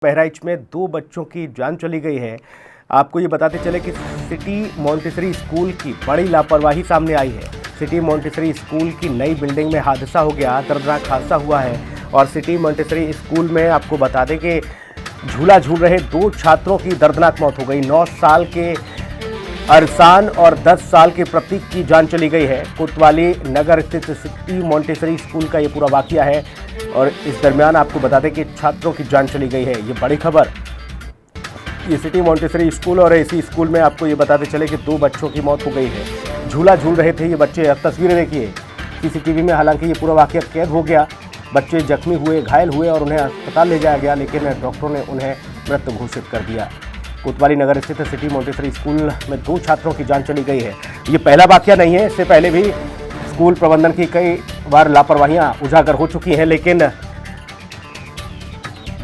बहराइच में 2 बच्चों की जान चली गई है। आपको ये बताते चले कि सिटी मॉन्टेसरी स्कूल की बड़ी लापरवाही सामने आई है। सिटी मॉन्टेसरी स्कूल की नई बिल्डिंग में हादसा हो गया, दर्दनाक हादसा हुआ है। और सिटी मॉन्टेसरी स्कूल में आपको बता दें कि झूला झूल रहे 2 छात्रों की दर्दनाक मौत हो गई। 9 साल के अरसान और 10 साल के प्रतीक की जान चली गई है। कोतवाली नगर स्थित सिटी मॉन्टेसरी स्कूल का ये पूरा वाकया है। और इस दरमियान आपको बता दें कि छात्रों की जान चली गई है। ये बड़ी खबर, ये सिटी मॉन्टेसरी स्कूल और इसी स्कूल में आपको ये बताते चले कि 2 बच्चों की मौत हो गई है। झूला झूल रहे थे ये बच्चे। अब तस्वीरें देखिए सीसीटीवी में, हालांकि ये पूरा वाकया कैद हो गया। बच्चे जख्मी हुए, घायल हुए और उन्हें अस्पताल ले जाया गया, लेकिन डॉक्टरों ने उन्हें मृत घोषित कर दिया। कोतवाली नगर स्थित सिटी मॉन्टेसरी स्कूल में 2 छात्रों की जान चली गई है। ये पहला वाकया नहीं है, इससे पहले भी स्कूल प्रबंधन की कई बार लापरवाहियां उजागर हो चुकी हैं, लेकिन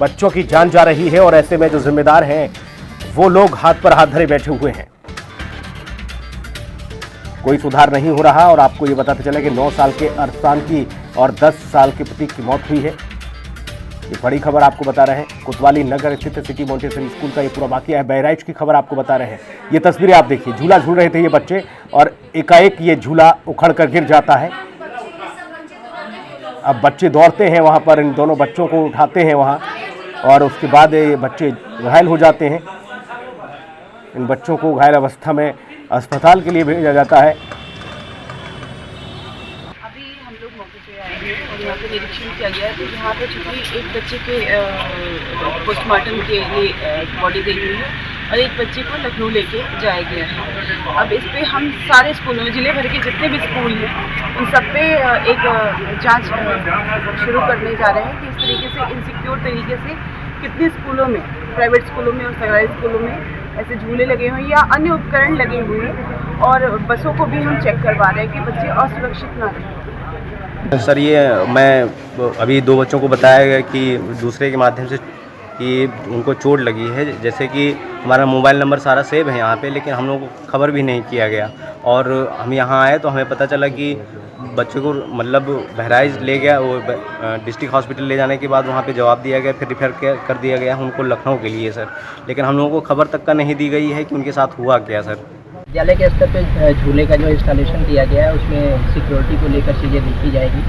बच्चों की जान जा रही है और ऐसे में जो जिम्मेदार हैं वो लोग हाथ पर हाथ धरे बैठे हुए हैं। कोई सुधार नहीं हो रहा। और आपको ये बताते चले कि 9 साल के अरसान की और 10 साल के प्रतीक की मौत हुई है। ये बड़ी खबर आपको बता रहे हैं। कोतवाली नगर स्थित सिटी मॉन्टेसरी स्कूल का ये पूरा वाकया है। बहराइच की खबर आपको बता रहे हैं। ये तस्वीरें आप देखिए, झूला झूल रहे थे ये बच्चे और एकाएक ये झूला उखड़ कर गिर जाता है। अब बच्चे दौड़ते हैं वहां पर, इन दोनों बच्चों को उठाते हैं वहां और उसके बाद ये बच्चे घायल हो जाते हैं। इन बच्चों को घायल अवस्था में अस्पताल के लिए भेजा जाता है। हम लोग मौके पे आए हैं और यहाँ पे निरीक्षण किया गया है। तो यहाँ पे चूँकि एक बच्चे के पोस्टमार्टम के लिए बॉडी गई हुई है और एक बच्चे को लखनऊ लेके जाया गया है। अब इस पे हम सारे स्कूलों में, जिले भर के जितने भी स्कूल हैं, उन सब पे एक जांच शुरू करने जा रहे हैं कि इस तरीके से इनसिक्योर तरीके से कितने स्कूलों में, प्राइवेट स्कूलों में और सरकारी स्कूलों में ऐसे झूले लगे हुए हैं या अन्य उपकरण लगे हुए हैं। और बसों को भी हम चेक करवा रहे हैं कि बच्चे असुरक्षित ना रहें। सर, ये मैं अभी 2 बच्चों को बताया गया कि दूसरे के माध्यम से कि उनको चोट लगी है। जैसे कि हमारा मोबाइल नंबर सारा सेव है यहाँ पे, लेकिन हम लोगों को खबर भी नहीं किया गया। और हम यहाँ आए तो हमें पता चला कि बच्चे को मतलब बहराइच ले गया, वो डिस्ट्रिक्ट हॉस्पिटल ले जाने के बाद वहाँ पे जवाब दिया गया, फिर रिफ़र कर दिया गया उनको लखनऊ के लिए सर। लेकिन हम लोगों को खबर तक का नहीं दी गई है कि उनके साथ हुआ क्या सर। विद्यालय के स्तर पे झूले का जो इंस्टॉलेशन किया गया है उसमें सिक्योरिटी को लेकर चीज़ें देखी जाएगी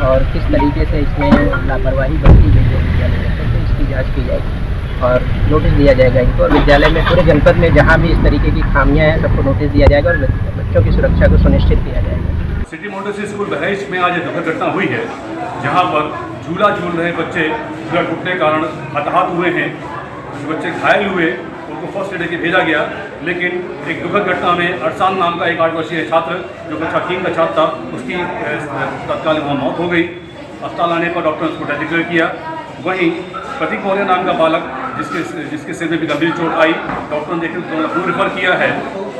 और किस तरीके से इसमें लापरवाही बरती गई है विद्यालय के स्तर पर, इसकी जांच की जाएगी और नोटिस दिया जाएगा इनको। और विद्यालय में पूरे जनपद में जहाँ भी इस तरीके की खामियां हैं सबको नोटिस दिया जाएगा और बच्चों की सुरक्षा को सुनिश्चित किया जाएगा। सिटी मॉन्टेसरी स्कूल बहराइच में आज एक दुखद घटना हुई है, जहां पर झूला झूल रहे बच्चे झूला टूटने के कारण हताहत हुए हैं। कुछ बच्चे घायल हुए, उनको फर्स्ट एड के भेजा गया। लेकिन एक दुखद घटना में अरसान नाम का एक 8 वर्षीय छात्र जो कक्षा 3 का छात्र था, उसकी तत्काल वहाँ मौत हो गई। अस्पताल आने पर डॉक्टर ने उसको डिक्लेयर किया। वहीं प्रतीक मौर्य नाम का बालक जिसके सिर में भी गंभीर चोट आई, डॉक्टर ने देखे तो लखनऊ रेफर किया है।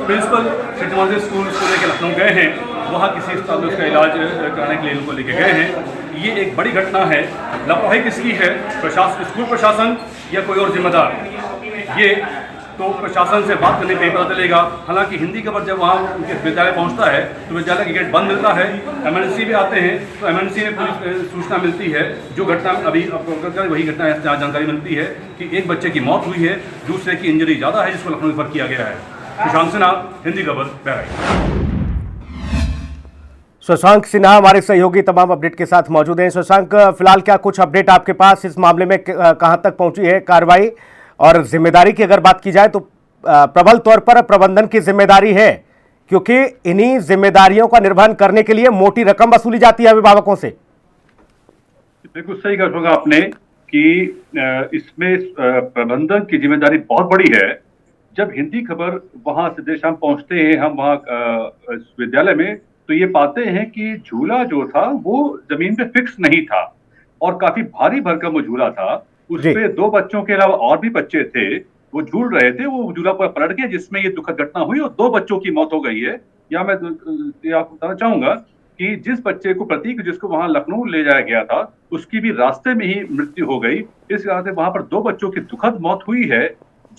प्रिंसिपल सिटी मॉन्टेसरी स्कूल को लेकर लखनऊ गए हैं, वहाँ किसी अस्पताल में उसका इलाज कराने के लिए उनको लेके गए हैं। ये एक बड़ी घटना है। लापरवाही किसकी है? प्रशासन, स्कूल प्रशासन या कोई और जिम्मेदार? ये तो प्रशासन से बात करने पर पता चलेगा। हालांकि हिंदी खबर जब वहाँ उनके विद्यालय पहुँचता है तो विद्यालय की गेट बंद मिलता है। एमएनसी भी आते हैं तो एमएनसी में पूरी सूचना मिलती है। जो घटना अभी आपको वही घटना है, जहाँ जानकारी मिलती है कि एक बच्चे की मौत हुई है, दूसरे की इंजरी ज़्यादा है, जिसको लखनऊ रेफर किया गया है। शशांक सिन्हा, हिंदी खबर, बहराइच। शशांक सिन्हा हमारे सहयोगी तमाम अपडेट के साथ मौजूद हैं। शशांक, फिलहाल क्या कुछ अपडेट आपके पास इस मामले में कहां तक पहुंची है कार्रवाई? और जिम्मेदारी की अगर बात की जाए तो प्रबल तौर पर प्रबंधन की जिम्मेदारी है, क्योंकि इन्हीं जिम्मेदारियों का निर्वहन करने के लिए मोटी रकम वसूली जाती है अभिभावकों से। बिल्कुल सही कहा आपने कि इसमें प्रबंधन की जिम्मेदारी बहुत बड़ी है। जब हिंदी खबर वहां से देर शाम पहुंचते हैं हम वहां विद्यालय में, तो ये पाते हैं कि झूला जो था वो जमीन पे फिक्स नहीं था और काफी भारी भरकम वो झूला था। उस पे 2 बच्चों के अलावा और भी बच्चे थे, वो झूल रहे थे। वो झूला पर पलट गया, जिसमें ये दुखद घटना हुई और 2 बच्चों की मौत हो गई है। या मैं आपको बताना चाहूंगा कि जिस बच्चे को प्रतीक, जिसको वहां लखनऊ ले जाया गया था, उसकी भी रास्ते में ही मृत्यु हो गई। इस कारण से वहां पर 2 बच्चों की दुखद मौत हुई है।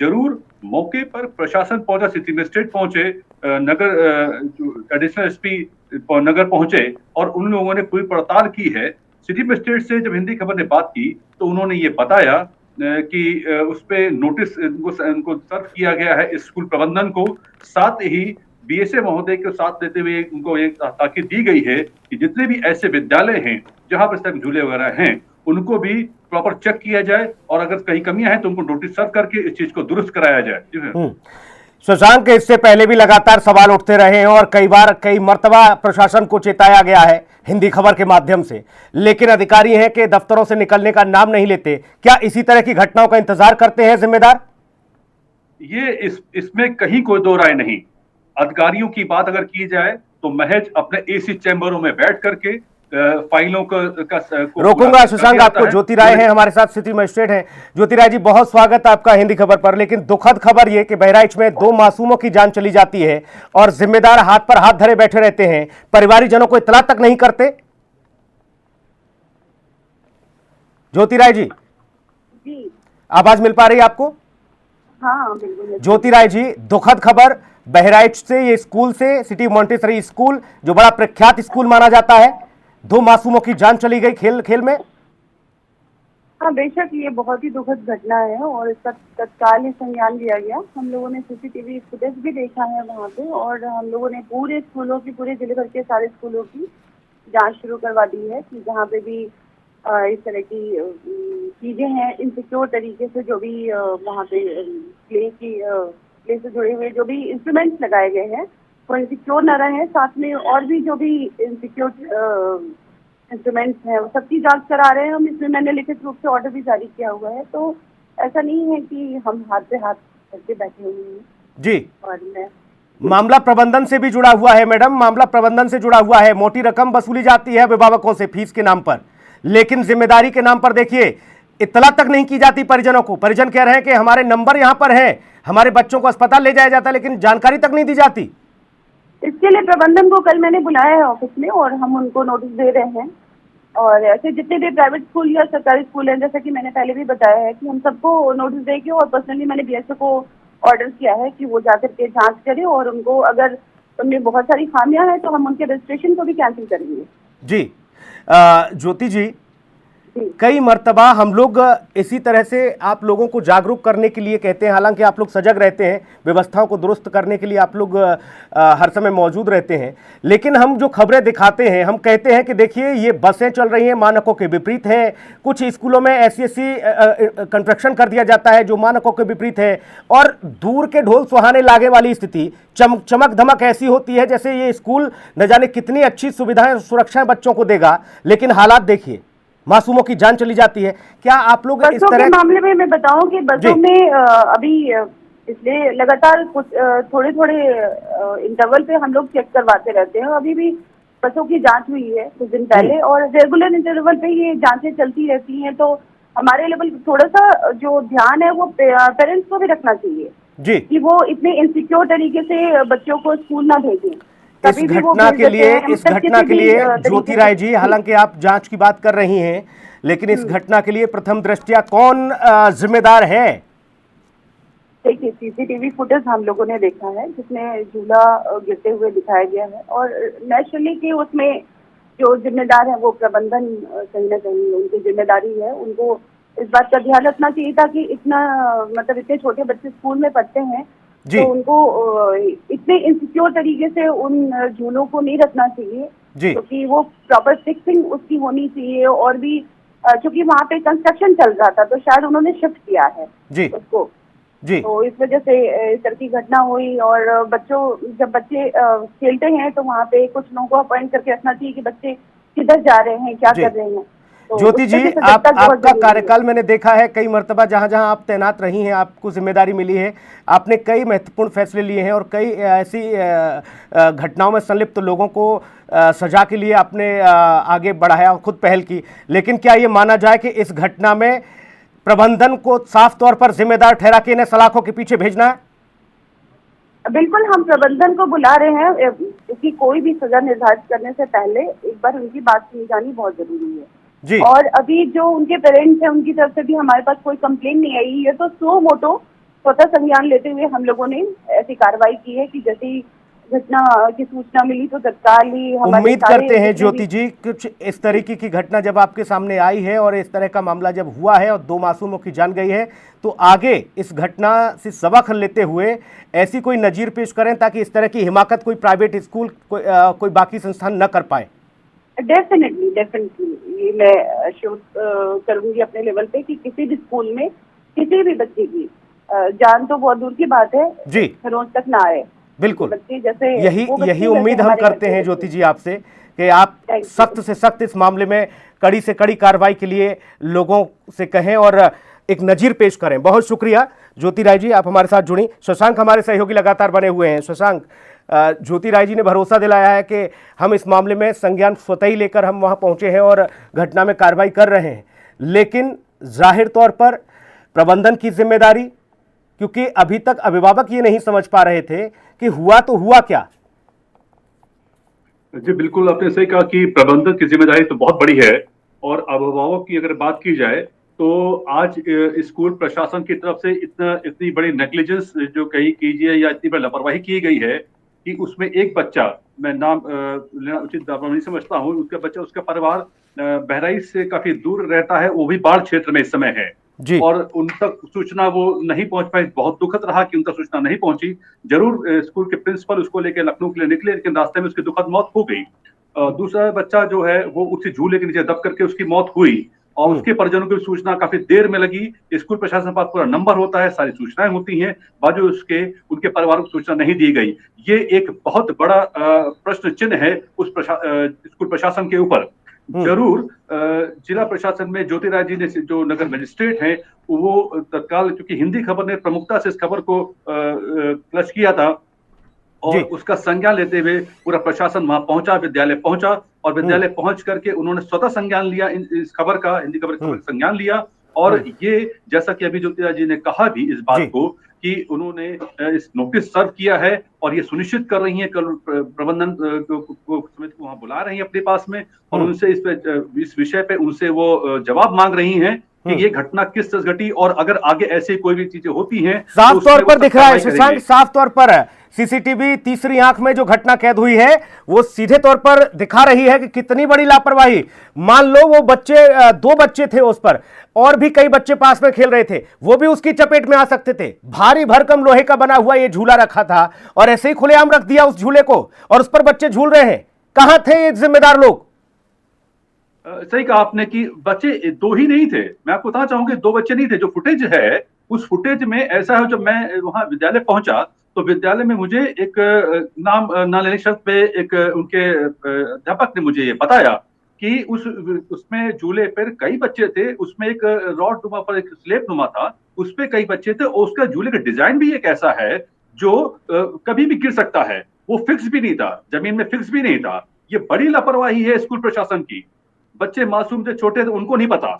जरूर मौके पर प्रशासन पहुंचा, सिटी मजिस्ट्रेट पहुंचे, नगर एडिशनल एसपी नगर पहुंचे और उन लोगों ने पूरी पड़ताल की है। सिटी मजिस्ट्रेट से जब हिंदी खबर ने बात की तो उन्होंने ये बताया कि उस पे नोटिस उनको सर्व किया गया है स्कूल प्रबंधन को। साथ ही बीएसए महोदय के साथ देते हुए उनको एक ताकीद दी गई है कि जितने भी ऐसे विद्यालय हैं जहां पर इस तरह के झूले वगैरह हैं उनको भी प्रॉपर चेक किया जाए और अगर कहीं कमियां हैं तो उनको नोटिस सर्व करके इस चीज को दुरुस्त कराया जाए। शशांक, इससे पहले भी लगातार सवाल उठते रहे हैं और कई बार कई मर्तबा प्रशासन को चेताया गया है हिंदी खबर के माध्यम से, लेकिन अधिकारी हैं कि दफ्तरों से निकलने का नाम नहीं लेते। क्या इसी तरह की घटनाओं का इंतजार करते हैं जिम्मेदार? ये इसमें कहीं कोई दो राय नहीं। अधिकारियों की बात अगर की जाए तो महज अपने एसी चैम्बरों में बैठ करके फाइलों को रोकूंगा शशांक आपको। ज्योति राय हैं हमारे साथ, सिटी मजिस्ट्रेट हैं। ज्योति राय जी, बहुत स्वागत आपका हिंदी खबर पर। लेकिन दुखद खबर ये कि बहराइच में 2 मासूमों की जान चली जाती है और जिम्मेदार हाथ पर हाथ धरे बैठे रहते हैं, परिवारजनों को इत्तला तक नहीं करते। ज्योति राय जी, आवाज मिल पा रही है आपको? हाँ बिल्कुल। ज्योति राय जी, दुखद खबर बहराइच से, ये स्कूल से, सिटी मॉन्टेसरी स्कूल जो बड़ा प्रख्यात स्कूल माना जाता है, 2 मासूमों की जान चली गई खेल में। हाँ बेशक ये बहुत ही दुखद घटना है और इसका तत्काल ही संज्ञान लिया गया। हम लोगों ने सीसीटीवी फुटेज भी देखा है वहाँ पे और हम लोगों ने पूरे स्कूलों की, पूरे जिले भर के सारे स्कूलों की जांच शुरू करवा दी है कि जहाँ पे भी इस तरह की चीजें हैं, इनसिक्योर तरीके से जो भी वहाँ पे प्ले से जुड़े हुए जो भी इंस्ट्रूमेंट्स लगाए गए हैं वो इनसिक्योर न रहे। साथ में और भी जो भी इनसिक्योर इंस्ट्रूमेंट्स हैं वो सबकी जांच करा रहे हैं हम। इसमें मैंने लिखित रूप से ऑर्डर भी जारी किया हुआ है, तो ऐसा नहीं है कि हम हाथ पे हाथ करके बैठे हुए हैं जी। और मैं मामला प्रबंधन से भी जुड़ा हुआ है मैडम, मामला प्रबंधन से जुड़ा हुआ है। मोटी रकम वसूली जाती है अभिभावकों से फीस के नाम पर, लेकिन जिम्मेदारी के नाम पर देखिए इत्तला तक नहीं की जाती परिजनों को। परिजन कह रहे हैं कि हमारे नंबर यहाँ पर है, हमारे बच्चों को अस्पताल ले जाया जाता है, लेकिन जानकारी तक नहीं दी जाती। इसके लिए प्रबंधन को कल मैंने बुलाया है ऑफिस में और हम उनको नोटिस दे रहे हैं। और ऐसे जितने भी प्राइवेट स्कूल या सरकारी स्कूल हैं, जैसा कि मैंने पहले भी बताया है कि हम सबको नोटिस देंगे और पर्सनली मैंने बीएसओ को ऑर्डर किया है कि वो जाकर के जांच करें और उनको अगर उनमें बहुत सारी खामियां हैं तो हम उनके रजिस्ट्रेशन को भी कैंसिल करेंगे। जी ज्योति जी, कई मर्तबा हम लोग इसी तरह से आप लोगों को जागरूक करने के लिए कहते हैं, हालांकि आप लोग सजग रहते हैं, व्यवस्थाओं को दुरुस्त करने के लिए आप लोग हर समय मौजूद रहते हैं, लेकिन हम जो खबरें दिखाते हैं हम कहते हैं कि देखिए ये बसें चल रही हैं मानकों के विपरीत हैं, कुछ स्कूलों में ऐसी कंस्ट्रक्शन कर दिया जाता है जो मानकों के विपरीत है, और दूर के ढोल सुहाने लागे वाली स्थिति, चमक धमक ऐसी होती है जैसे ये स्कूल न जाने कितनी अच्छी सुविधाएं सुरक्षाएं बच्चों को देगा, लेकिन हालात देखिए, मासूमों की जान चली जाती है। क्या आप लोग इस तरह के मामले में मैं बताऊं कि बसों में अभी पिछले लगातार कुछ थोड़े इंटरवल पे हम लोग चेक करवाते रहते हैं। अभी भी बसों की जांच हुई है कुछ दिन पहले और रेगुलर इंटरवल पे ये जांचें चलती रहती हैं, तो हमारे लेवल थोड़ा सा जो ध्यान है वो पेरेंट्स को भी रखना चाहिए जी कि वो इतने इनसिक्योर तरीके से बच्चों को स्कूल ना भेजें। इस घटना के लिए ज्योति राय जी, हालांकि आप जांच की बात कर रही हैं, लेकिन इस घटना के लिए प्रथम दृष्टया कौन जिम्मेदार है? देखिए सीसीटीवी फुटेज हम लोगों ने देखा है जिसमें झूला गिरते हुए दिखाया गया है और नेचुरली कि उसमें जो जिम्मेदार है वो प्रबंधन कहीं ना कहीं उनकी जिम्मेदारी है। उनको इस बात का ध्यान रखना चाहिए था कि इतने छोटे बच्चे स्कूल में पढ़ते हैं तो उनको इतने इनसिक्योर तरीके से उन झूलों को नहीं रखना चाहिए, क्योंकि वो प्रॉपर फिक्सिंग उसकी होनी चाहिए। और भी क्योंकि वहाँ पे कंस्ट्रक्शन चल रहा था तो शायद उन्होंने शिफ्ट किया है उसको तो इस वजह से इस तरह की घटना हुई। और जब बच्चे खेलते हैं तो वहाँ पे कुछ लोगों को अपॉइंट करके रखना चाहिए कि बच्चे किधर जा रहे हैं, क्या कर रहे हैं। ज्योति जी, आपका कार्यकाल मैंने देखा है कई मर्तबा, जहां जहां आप तैनात रही हैं, आपको जिम्मेदारी मिली है, आपने कई महत्वपूर्ण फैसले लिए हैं और कई ऐसी घटनाओं में संलिप्त लोगों को सजा के लिए आपने आगे बढ़ाया, खुद पहल की। लेकिन क्या ये माना जाए कि इस घटना में प्रबंधन को साफ तौर पर जिम्मेदार ठहरा के इन्हें सलाखों के पीछे भेजना है? बिल्कुल, हम प्रबंधन को बुला रहे हैं क्योंकि कोई भी सजा निर्धारित करने से पहले एक बार उनकी बात सुनी जानी बहुत जरूरी है जी। और अभी जो उनके पेरेंट्स हैं उनकी तरफ से भी हमारे पास कोई कंप्लेन नहीं आई है, तो सो मोटो स्वतः संज्ञान लेते हुए हम लोगों ने ऐसी कार्रवाई की है कि जैसे ही घटना की सूचना मिली तो तत्काल ही हमारे उम्मीद सारे करते हैं जितने ज्योति भी- जी कुछ इस तरीके की घटना जब आपके सामने आई है और इस तरह का मामला जब हुआ है और 2 मासूमों की जान गई है, तो आगे इस घटना से सबक लेते हुए ऐसी कोई नजीर पेश करें ताकि इस तरह की हिमाकत कोई प्राइवेट स्कूल कोई बाकी संस्थान न कर पाए। डेफिनेटली ये मैं श्योर करूंगी अपने लेवल पे कि किसी भी स्कूल में किसी भी बच्चे की जान तो बहुत दूर की बात है, जी खरोंच तक ना आए। बिल्कुल, बच्चे जैसे यही वो बच्चे यही जैसे उम्मीद हम हमारे करते बच्चे हैं बच्चे। ज्योति जी आपसे कि आप Thank you. सख्त से सख्त इस मामले में कड़ी से कड़ी कार्रवाई के लिए लोगों से कहें और एक नजीर पेश करें। बहुत शुक्रिया ज्योति राय जी, आप हमारे साथ जुड़ी। शशांक हमारे सहयोगी लगातार बने हुए हैं। शशांक, ज्योति राय जी ने भरोसा दिलाया है कि हम इस मामले में संज्ञान स्वतः ही लेकर हम वहां पहुंचे हैं और घटना में कार्रवाई कर रहे हैं, लेकिन जाहिर तौर पर प्रबंधन की जिम्मेदारी, क्योंकि अभी तक अभिभावक ये नहीं समझ पा रहे थे कि हुआ तो हुआ क्या। जी बिल्कुल, आपने सही कहा कि प्रबंधन की जिम्मेदारी तो बहुत बड़ी है और अभिभावक की अगर बात की जाए तो आज स्कूल प्रशासन की तरफ से इतनी बड़ी नेग्लिजेंस जो कही कीजिए या इतनी बड़ी लापरवाही की गई है कि उसमें एक बच्चा, मैं नाम लेना उचित नहीं समझता हूँ, उसका परिवार बहराइच से काफी दूर रहता है, वो भी बाढ़ क्षेत्र में इस समय है जी। और उन तक सूचना वो नहीं पहुंच पाई। बहुत दुखद रहा कि उन तक सूचना नहीं पहुंची। जरूर स्कूल के प्रिंसिपल उसको लेकर लखनऊ के लिए निकले, लेकिन रास्ते में उसकी दुखद मौत हो गई। दूसरा बच्चा जो है वो उसी झूले के नीचे दब करके उसकी मौत हुई और उसके परिजनों की सूचना काफी देर में लगी। स्कूल प्रशासन के पास पूरा नंबर होता है, सारी सूचनाएं होती हैं, बावजूद उसके उनके परिवार को सूचना नहीं दी गई। ये एक बहुत बड़ा प्रश्न चिन्ह है उस स्कूल प्रशासन के ऊपर। जरूर जिला प्रशासन में ज्योति राय जी ने जो नगर मजिस्ट्रेट हैं वो तत्काल, क्योंकि हिंदी खबर ने प्रमुखता से इस खबर को क्लच किया था और उसका संज्ञान लेते हुए पूरा प्रशासन वहां पहुंचा, विद्यालय पहुंचा और विद्यालय पहुंच करके उन्होंने स्वतः संज्ञान लिया इस खबर का, हिंदी खबर का संज्ञान लिया। और ये जैसा कि अभी ज्योति राय जी ने कहा भी इस बात को कि उन्होंने इस नोटिस सर्व किया है और ये सुनिश्चित कर रही हैं, कल प्रबंधन को वहां बुला रही हैं अपने पास में और उनसे इस विषय पे उनसे वो जवाब मांग रही हैं कि ये घटना किस तरह घटी और अगर आगे ऐसे कोई भी चीजें होती हैं साफ तौर पर दिख रहा है शशांक, साफ तौर पर सीसीटीवी तीसरी आंख में जो घटना कैद हुई है वो सीधे तौर पर दिखा रही है कि कितनी बड़ी लापरवाही। मान लो वो बच्चे, 2 बच्चे थे उस पर और भी कई बच्चे पास में खेल रहे थे, वो भी उसकी चपेट में आ सकते थे। भारी भरकम लोहे का बना हुआ ये झूला रखा था और ऐसे ही खुलेआम रख दिया उस झूले को और उस पर बच्चे झूल रहे हैं। कहां थे ये जिम्मेदार लोग? सही कहा आपने कि बच्चे 2 ही नहीं थे। मैं आपको बताना चाहूंगा 2 बच्चे नहीं थे। जो फुटेज है उस फुटेज में ऐसा है, जब मैं वहां विद्यालय पहुंचा तो विद्यालय में मुझे एक नाम ना लेने शर्त पे एक उनके अध्यापक ने मुझे ये बताया कि उसमें झूले पर कई बच्चे थे, उसमें एक रॉड नुमा पर एक स्लेब नुमा था, उस पे कई बच्चे थे और उसका झूले का डिजाइन भी एक ऐसा है जो कभी भी गिर सकता है। वो फिक्स भी नहीं था, जमीन में फिक्स भी नहीं था। ये बड़ी लापरवाही है स्कूल प्रशासन की। बच्चे मासूम थे, छोटे थे, उनको नहीं पता,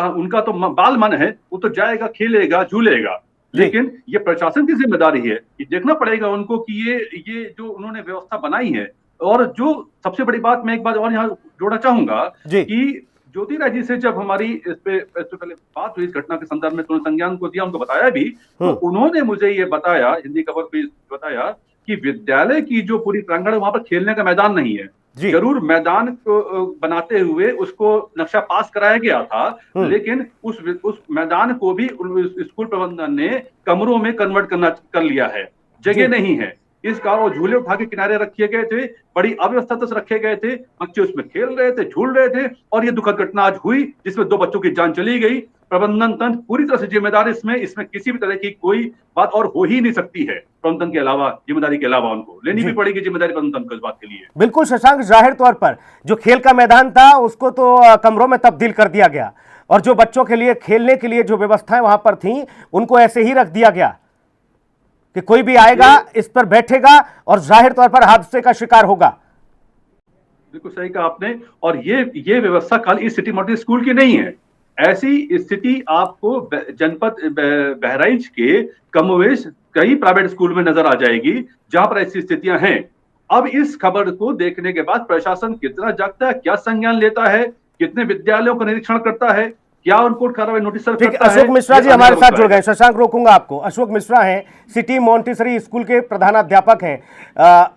उनका तो बाल मन है, वो तो जाएगा, खेलेगा, झूलेगा। लेकिन ये प्रशासन की जिम्मेदारी है, ये देखना पड़ेगा उनको कि ये जो उन्होंने व्यवस्था बनाई है। और जो सबसे बड़ी बात, मैं एक बात और यहाँ जोड़ना चाहूंगा कि ज्योति राय जी से जब हमारी इस पे पहले बात हुई इस घटना के संदर्भ में, तो संज्ञान को दिया, उनको बताया भी, तो उन्होंने मुझे ये बताया, हिंदी खबर पे बताया कि विद्यालय की जो पूरी प्रांगण है वहां पर खेलने का मैदान नहीं है। जरूर मैदान को बनाते हुए उसको नक्शा पास कराया गया था, लेकिन उस मैदान को भी स्कूल प्रबंधन ने कमरों में कन्वर्ट कर लिया है। जगह नहीं है, इस कारण वो झूले उठा के किनारे रखे गए थे, बड़ी अव्यवस्था से रखे गए थे, बच्चे उसमें खेल रहे थे, झूल रहे थे और ये दुखद घटना आज हुई जिसमें 2 बच्चों की जान चली गई। प्रबंधन तंत्र पूरी तरह से जिम्मेदार इसमें किसी भी तरह की कोई बात और हो ही नहीं सकती है। प्रबंधन के अलावा, जिम्मेदारी के अलावा उनको लेनी भी पड़ेगी जिम्मेदारी प्रबंधन को इस बात के लिए। बिल्कुल शशांक, जाहिर तौर पर जो खेल का मैदान था उसको तो कमरों में तब्दील कर दिया गया और जो बच्चों के लिए खेलने के लिए जो व्यवस्थाएं वहां पर थी उनको ऐसे ही रख दिया गया कि कोई भी आएगा इस पर बैठेगा और जाहिर तौर पर हादसे का शिकार होगा। बिल्कुल सही कहा आपने। और ये व्यवस्था खाली इस सिटी मॉडल स्कूल की नहीं है। ऐसी स्थिति आपको जनपद बहराइच के कमोवेश कई प्राइवेट स्कूल में नजर आ जाएगी जहां पर ऐसी स्थितियां हैं। अब इस खबर को देखने के बाद प्रशासन कितना जागता है, क्या संज्ञान लेता है, कितने विद्यालयों का निरीक्षण करता है, क्या उनको कार्रवाई नोटिस सर्व ठीक, करता है? अशोक मिश्रा जी ये हमारे आने साथ वाला जुड़ होता गए। है। शशांक, रोकूंगा आपको। अशोक मिश्रा हैं, सिटी मॉन्टेसरी स्कूल के प्रधानाध्यापक हैं।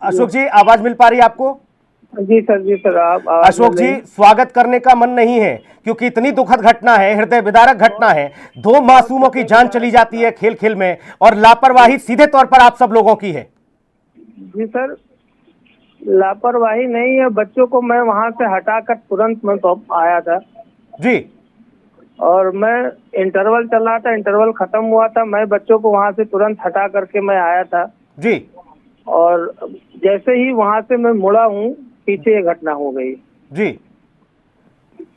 अशोक जी, आवाज मिल पा रही है आपको? जी सर आप आवाज अशोक मिल रही जी, स्वागत करने का मन नहीं है क्योंकि इतनी दुखद घटना है, हृदय विदारक घटना है। 2 मासूमों की जान चली जाती है खेल खेल में, और लापरवाही सीधे तौर पर आप सब लोगों की है। जी सर, लापरवाही नहीं है। बच्चों को मैं वहां से हटाकर तुरंत मैं तो आया था जी और मैं इंटरवल चल रहा था, इंटरवल खत्म हुआ था, मैं बच्चों को वहां से तुरंत हटा करके मैं आया था। जी और जैसे ही वहां से मैं मुड़ा हूँ, पीछे ये घटना हो गई। जी,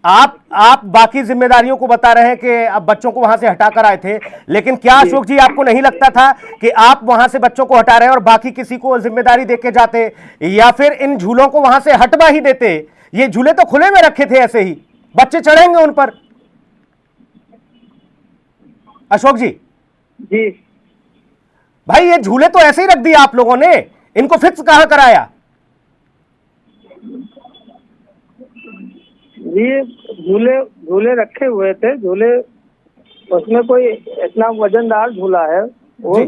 आप बाकी जिम्मेदारियों को बता रहे हैं कि आप बच्चों को वहां से हटाकर आए थे, लेकिन क्या अशोक जी आपको नहीं लगता था कि आप वहां से बच्चों को हटा रहे हैं और बाकी किसी को जिम्मेदारी देके जाते, या फिर इन झूलों को वहां से हटवा ही देते? ये झूले तो खुले में रखे थे, ऐसे ही बच्चे चढ़ेंगे उन पर। अशोक जी जी भाई, ये झूले तो ऐसे ही रख दिए आप लोगों ने, इनको फिक्स कहां कराया? जी, झूले रखे हुए थे। झूले, उसमें कोई इतना वजनदार झूला है वो। जी।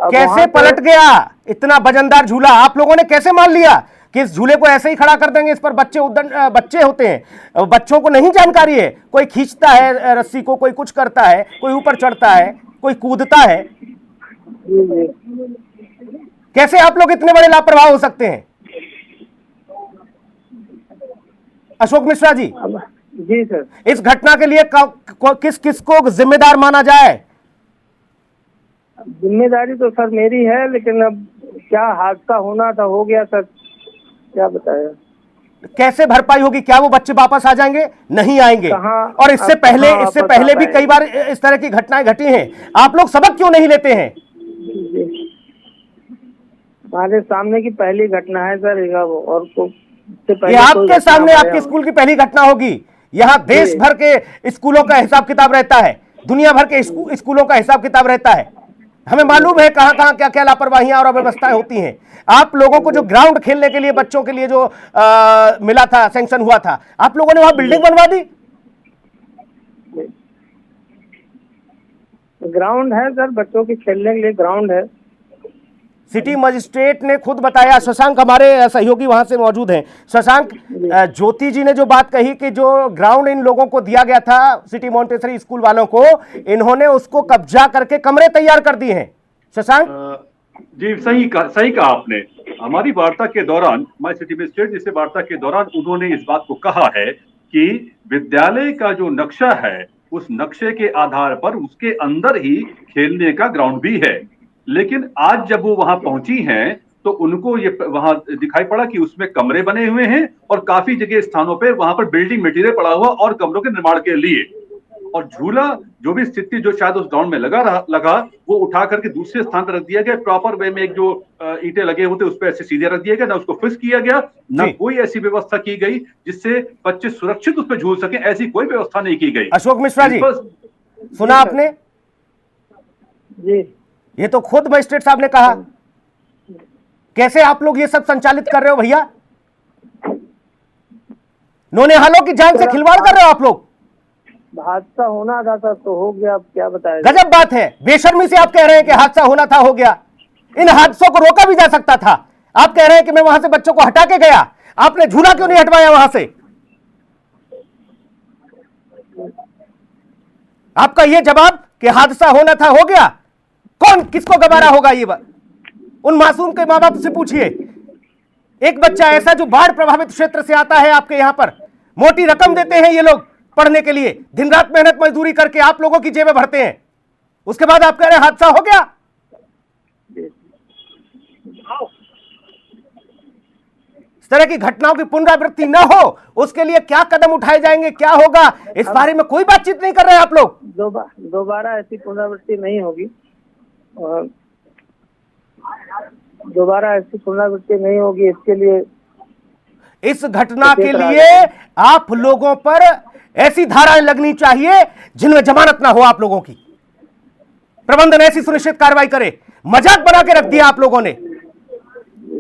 अब कैसे वहाँ पे- पलट गया इतना वजनदार झूला? आप लोगों ने कैसे मान लिया कि इस झूले को ऐसे ही खड़ा कर देंगे, इस पर बच्चे होते हैं, बच्चों को नहीं जानकारी है। कोई खींचता है रस्सी को, कोई कुछ करता है, कोई ऊपर चढ़ता है, कोई कूदता है। जी जी कैसे आप लोग इतने बड़े लापरवाह हो सकते हैं? अशोक मिश्रा जी, जी सर, इस घटना के लिए किस किस को जिम्मेदार माना जाए? जिम्मेदारी तो सर मेरी है, लेकिन अब क्या हादसा होना था हो गया सर, क्या बताया। कैसे भरपाई होगी? क्या वो बच्चे वापस आ जाएंगे? नहीं आएंगे। कहाँ- और इससे अब पहले कहाँ इससे वापस पहले आ भी पाएंगे? कई बार इस तरह की घटनाएं घटी हैं। आप लोग सबक क्यों नहीं लेते हैं? जी, हमारे सामने की पहली घटना है सर ये, और तो इससे पहले ये कोई आपके घटना सामने हमारे आपके यहाँ- स्कूल की पहली घटना होगी। यहाँ देश भर के स्कूलों का हिसाब किताब रहता है, दुनिया भर के स्कूलों का हिसाब किताब रहता है। हमें मालूम है कहां कहां क्या क्या लापरवाहियां और अव्यवस्थाएं होती हैं। आप लोगों को जो ग्राउंड खेलने के लिए बच्चों के लिए जो मिला था, सैंक्शन हुआ था, आप लोगों ने वहां बिल्डिंग बनवा दी। ग्राउंड है सर, बच्चों के खेलने के लिए ग्राउंड है। सिटी मजिस्ट्रेट ने खुद बताया। शशांक हमारे सहयोगी वहां से मौजूद हैं। शशांक, ज्योति जी ने जो बात कही कि जो ग्राउंड इन लोगों को दिया गया था, सिटी मॉन्टेसरी स्कूल वालों को, इन्होंने उसको कब्जा करके कमरे तैयार कर दिए हैं। शशांक जी, सही कहा आपने। हमारी वार्ता के दौरान, हमारे सिटी मजिस्ट्रेट जी से वार्ता के दौरान उन्होंने इस बात को कहा है कि विद्यालय का जो नक्शा है, उस नक्शे के आधार पर उसके अंदर ही खेलने का ग्राउंड भी है। लेकिन आज जब वो वहां पहुंची हैं तो उनको ये वहां दिखाई पड़ा कि उसमें कमरे बने हुए हैं और काफी जगह स्थानों पे वहां पर बिल्डिंग मटेरियल पड़ा हुआ और कमरों के निर्माण के लिए। और झूला जो भी स्थिति जो शायद उस ग्राउंड में लगा वो उठा करके दूसरे स्थान पर रख दिया गया। प्रॉपर वे में एक जो ईंटें लगे होते उस पर ऐसे सीधे रख दिया गया, ना उसको फिक्स किया गया, ना कोई ऐसी व्यवस्था की गई जिससे बच्चे सुरक्षित उस पर झूल सके। ऐसी कोई व्यवस्था नहीं की गई। अशोक मिश्रा जी, सुना आपने? जी, ये तो खुद मजिस्ट्रेट साहब ने कहा। कैसे आप लोग ये सब संचालित कर रहे हो भैया? नौनिहालों की जान से खिलवाड़ कर रहे हो आप लोग। हादसा होना था सर, तो हो गया, अब क्या बताया। गजब बात है। बेशर्मी से आप कह रहे हैं कि हादसा होना था, हो गया। इन हादसों को रोका भी जा सकता था। आप कह रहे हैं कि मैं वहां से बच्चों को हटा के गया, आपने झूला क्यों नहीं हटवाया वहां से? आपका ये जवाब कि हादसा होना था, हो गया, कौन किसको गवारा होगा? ये बात उन मासूम के मां बाप से पूछिए। एक बच्चा ऐसा जो बाढ़ प्रभावित क्षेत्र से आता है, आपके यहां पर मोटी रकम देते हैं ये लोग पढ़ने के लिए, दिन रात मेहनत मजदूरी करके आप लोगों की जेबें भरते हैं, उसके बाद आप कह रहे हैं हादसा हो गया। इस तरह की घटनाओं की पुनरावृत्ति न हो, उसके लिए क्या कदम उठाए जाएंगे, क्या होगा, इस बारे में कोई बातचीत नहीं कर रहे हैं आप लोग। दोबारा ऐसी पुनरावृत्ति नहीं होगी, और दोबारा ऐसी पुनरावृत्ति नहीं होगी। इसके लिए, इस घटना के लिए आप लोगों पर ऐसी धाराएं लगनी चाहिए जिनमें जमानत ना हो आप लोगों की। प्रबंधन ऐसी सुनिश्चित कार्रवाई करे। मजाक बना के रख दिया आप लोगों ने।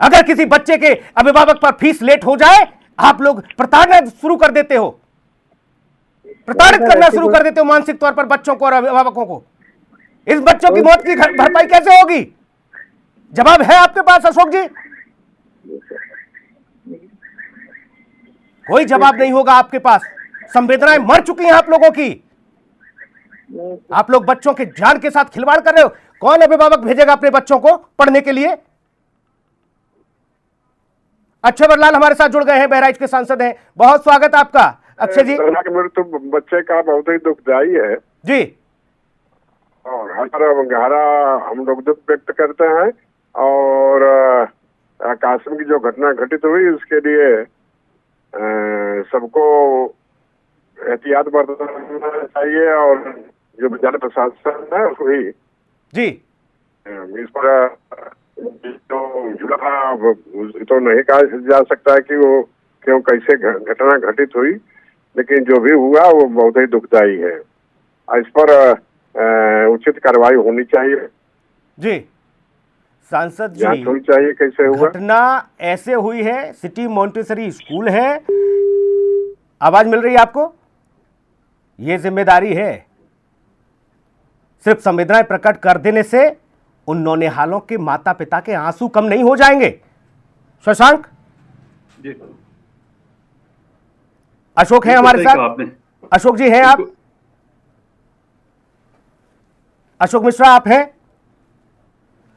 अगर किसी बच्चे के अभिभावक पर फीस लेट हो जाए, आप लोग प्रताड़ना शुरू कर देते हो। प्रताड़ित करना शुरू कर देते हो मानसिक तौर पर बच्चों को और अभिभावकों को। इस बच्चों की मौत की भरपाई कैसे होगी? जवाब है आपके पास अशोक जी? कोई जवाब नहीं होगा आपके पास। संवेदनाएं मर चुकी हैं आप लोगों की। आप लोग बच्चों के जान के साथ खिलवाड़ कर रहे हो। कौन अभिभावक भेजेगा अपने बच्चों को पढ़ने के लिए? अक्षय बरलाल हमारे साथ जुड़ गए हैं, बहराइच के सांसद हैं। बहुत स्वागत आपका अक्षय जी। मेरे तो बच्चे का बहुत ही दुखदाई है जी। और हर गहरा हम लोग दुख व्यक्त करते हैं। और कासिम की जो घटना घटित हुई उसके लिए सबको एहतियात बरतना चाहिए और जो विद्यालय प्रशासन है उसको भी जी इस पर जो झूला था तो नहीं कहा जा सकता है कि वो क्यों कैसे घटना घटित हुई, लेकिन जो भी हुआ वो बहुत ही दुखदाई है। इस पर उचित कार्रवाई होनी चाहिए जी। सांसद जी, जांच होनी चाहिए कैसे हुआ। घटना ऐसे हुई है, सिटी मॉन्टेसरी स्कूल है। आवाज मिल रही है आपको? ये जिम्मेदारी है। सिर्फ संवेदनाएं प्रकट कर देने से उन नौनिहालों के माता पिता के आंसू कम नहीं हो जाएंगे। शशांक जी, अशोक है हमारे साथ। अशोक जी हैं आप? अशोक मिश्रा आप हैं?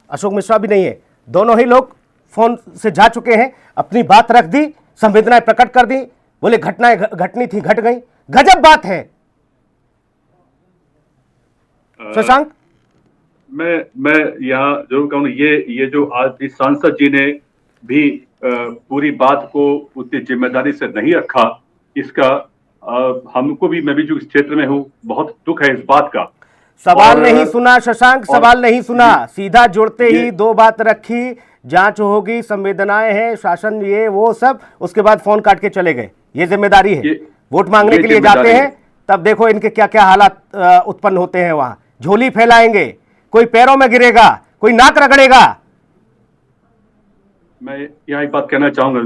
अशोक मिश्रा भी नहीं है। दोनों ही लोग फोन से जा चुके हैं, अपनी बात रख दी, संवेदनाएं प्रकट कर दी, बोले घटनाएं घटनी थी, घट गई। गजब बात है। शशांक, मैं यहाँ जरूर कहूँ, ये जो आज इस सांसद जी ने भी पूरी बात को उतनी जिम्मेदारी से नहीं रखा, इसका हमको भी, मैं भी जो इस क्षेत्र में हूँ, बहुत दुख है इस बात का। सवाल नहीं सुना शशांक, सवाल नहीं सुना। सीधा जुड़ते ही दो बात रखी, जांच होगी, संवेदनाएं हैं, शासन ये वो सब, उसके बाद फोन काट के चले गए। ये जिम्मेदारी है। वोट मांगने के लिए जाते हैं तब देखो इनके क्या क्या हालात उत्पन्न होते हैं। वहां झोली फैलाएंगे, कोई पैरों में गिरेगा, कोई नाक रगड़ेगा। मैं यहाँ एक बात कहना चाहूंगा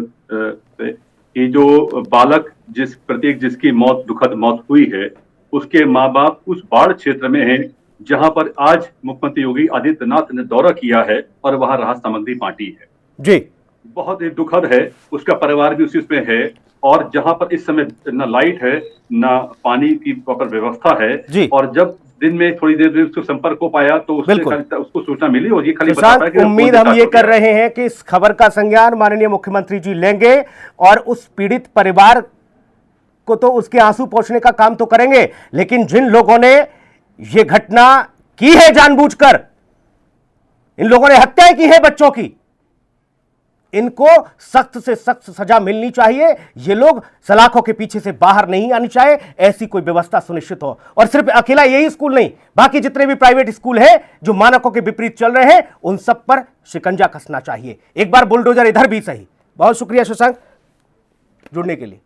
कि जो बालक जिसकी मौत, दुखद मौत हुई है, उसके माँ बाप उस बाढ़ क्षेत्र में हैं जहां पर आज मुख्यमंत्री योगी आदित्यनाथ ने दौरा किया है और वहां राहत सामग्री बांटी है जी। बहुत ही दुखद है। उसका परिवार भी उसी उसमें है और जहां पर इस समय न लाइट है, न पानी की प्रॉपर व्यवस्था है जी। और जब दिन में थोड़ी देर उसको संपर्क हो पाया तो उसको सूचना मिली और ये खाली बता पाया कि उम्मीद हम ये कर रहे हैं कि इस खबर का संज्ञान माननीय मुख्यमंत्री जी लेंगे और उस पीड़ित परिवार को तो उसके आंसू पोंछने का काम तो करेंगे, लेकिन जिन लोगों ने ये घटना की है जानबूझकर, इन लोगों ने हत्याएं की है बच्चों की, इनको सख्त से सख्त सजा मिलनी चाहिए। ये लोग सलाखों के पीछे से बाहर नहीं आनी चाहिए। ऐसी कोई व्यवस्था सुनिश्चित हो। और सिर्फ अकेला यही स्कूल नहीं, बाकी जितने भी प्राइवेट स्कूल हैं जो मानकों के विपरीत चल रहे हैं, उन सब पर शिकंजा कसना चाहिए। एक बार बुलडोजर इधर भी सही। बहुत शुक्रिया शशांक जुड़ने के लिए।